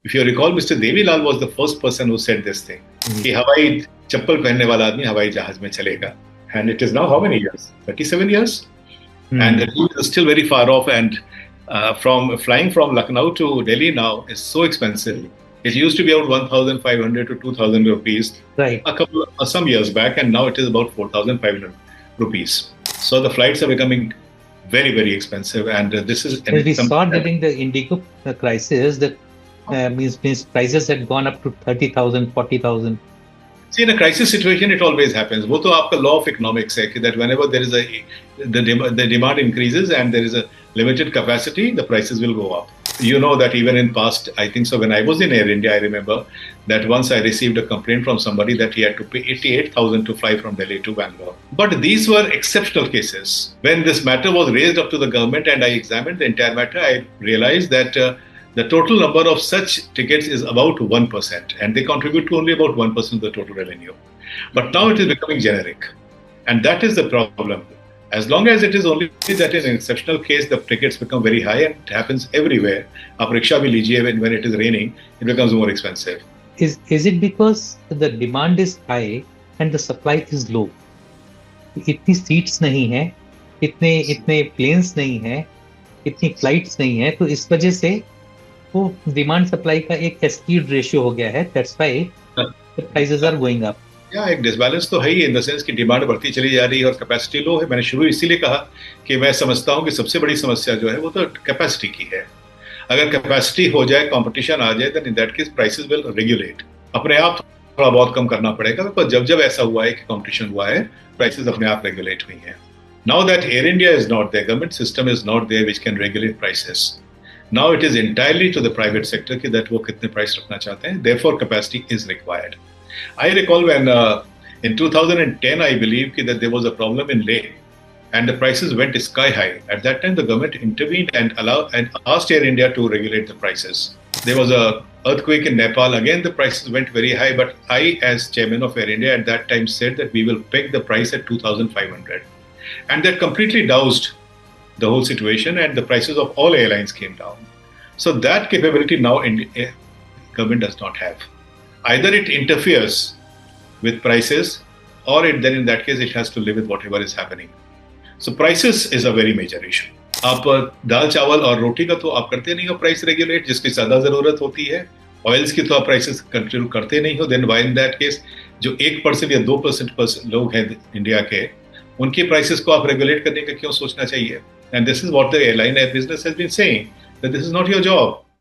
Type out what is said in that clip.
If you recall, Mr. Devilal was the first person who said this thing हम्म, कि हवाई चप्पल पहनने वाला आदमी हवाई जहाज में चलेगा. And it is now how many years? 37 years? And the deal is still very far off. And from flying from Lucknow to Delhi now is so expensive. It used to be about 1,500 to 2,000 rupees right. some years back, and now it is about 4,500 rupees. So the flights are becoming very, very expensive, and this is As we saw during the Indigo crisis, that means prices had gone up to 30,000, 40,000. See, in a crisis situation, it always happens. वो तो आपका law of economics है कि that whenever there is the demand increases and there is a limited capacity, the prices will go up. You know that even in past, I think so, when I was in Air India, I remember that once I received a complaint from somebody that he had to pay 88,000 to fly from Delhi to Bangalore. But these were exceptional cases. When this matter was raised up to the government and I examined the entire matter, I realized that the total number of such tickets is about 1%, and they contribute to only about 1% of the total revenue. But now it is becoming generic, and that is the problem. As long as it is only that in an exceptional case, the tickets become very high, and it happens everywhere. आप rickshaw भी लीजिए, when it is raining, it becomes more expensive. Is it because the demand is high and the supply is low? इतनी seats नहीं है, इतने planes नहीं है, इतनी फ्लाइट्स नहीं है, तो इस वजह से वो डिमांड सप्लाई का एक एस्क्यूड रेशियो हो गया है. That's why the prices are going up. या एक डिसबैलेंस तो है ही, इन द सेंस कि डिमांड बढ़ती चली जा रही है और कैपेसिटी लो है. मैंने शुरू इसीलिए कहा कि मैं समझता हूं कि सबसे बड़ी समस्या जो है वो तो कैपेसिटी की है. अगर कैपेसिटी हो जाए, कंपटीशन आ जाए, then in that case prices will regulate. अपने आप थोड़ा बहुत कम करना पड़ेगा, पर जब ऐसा हुआ है कि कंपटीशन हुआ है, प्राइसेस अपने आप रेगुलेट हुई हैं. Now that Air India is not there, government system is not there which can regulate prices. Now it is entirely to the private sector कि that वो कितने price रखना चाहते हैं. Therefore, capacity is required. I recall when in 2010, I believe that there was a problem in Leh, and the prices went sky high. At that time, the government intervened and asked Air India to regulate the prices. There was a earthquake in Nepal. Again, the prices went very high. But I, as chairman of Air India at that time, said that we will peg the price at 2,500, and that completely doused the whole situation, and the prices of all airlines came down. So that capability now government does not have. Either it interferes with prices, or then in that case it has to live with whatever is happening. So prices is a very major issue. आप दाल चावल और रोटी का तो आप करते नहीं हो price regulate, जिसकी ज़्यादा ज़रूरत होती है. ऑयल्स की तो आप प्राइसेस कंट्रोल करते नहीं हो. Then why in that case जो 1% या 2% लोग हैं इंडिया के, उनके प्राइसेस को आप रेगुलेट करने का क्यों सोचना चाहिए? And this is what the airline business has been saying, that this is not your job.